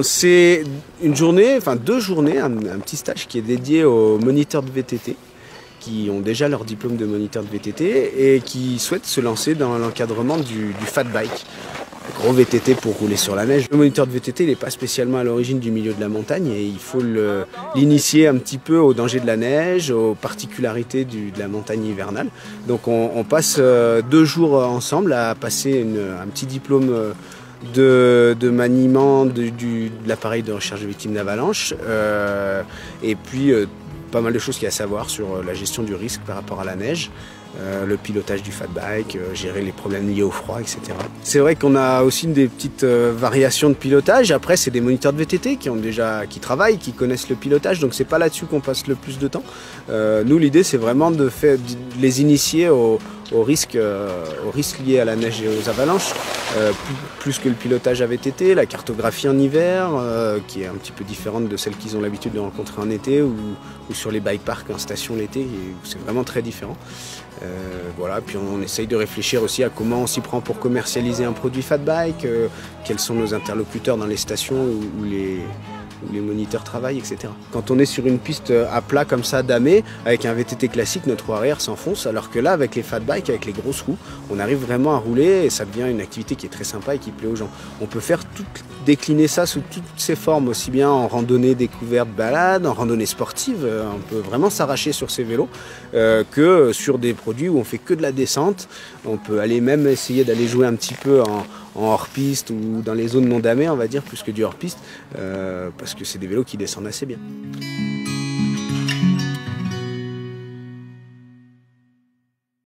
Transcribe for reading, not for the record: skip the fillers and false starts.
c'est une journée, enfin 2 journées, un petit stage qui est dédié aux moniteurs de VTT qui ont déjà leur diplôme de moniteur de VTT et qui souhaitent se lancer dans l'encadrement du fat bike. Gros VTT pour rouler sur la neige. Le moniteur de VTT n'est pas spécialement à l'origine du milieu de la montagne et il faut l'initier un petit peu aux dangers de la neige, aux particularités de la montagne hivernale. Donc on passe 2 jours ensemble à passer un petit diplôme de maniement de l'appareil de recherche de victimes d'avalanche et puis pas mal de choses qu'il y a à savoir sur la gestion du risque par rapport à la neige, le pilotage du fat bike, gérer les problèmes liés au froid, etc. C'est vrai qu'on a aussi des petites variations de pilotage. Après, c'est des moniteurs de VTT qui travaillent, qui connaissent le pilotage, donc c'est pas là-dessus qu'on passe le plus de temps. Nous, l'idée, c'est vraiment de les initier aux risques liés à la neige et aux avalanches, plus que le pilotage à VTT, la cartographie en hiver, qui est un petit peu différente de celle qu'ils ont l'habitude de rencontrer en été, ou sur les bike parks en station l'été, c'est vraiment très différent. Voilà, puis on essaye de réfléchir aussi à comment on s'y prend pour commercialiser un produit fat bike, quels sont nos interlocuteurs dans les stations où les moniteurs travaillent, etc. Quand on est sur une piste à plat comme ça, damée, avec un VTT classique, notre roue arrière s'enfonce, alors que là, avec les fat bikes, avec les grosses roues, on arrive vraiment à rouler et ça devient une activité qui est très sympa et qui plaît aux gens. On peut décliner ça sous toutes ses formes, aussi bien en randonnée découverte, balade, en randonnée sportive, on peut vraiment s'arracher sur ces vélos, que sur des produits où on fait que de la descente. On peut aller même essayer d'aller jouer un petit peu en hors-piste ou dans les zones non damées, on va dire, plus que du hors-piste, parce que c'est des vélos qui descendent assez bien.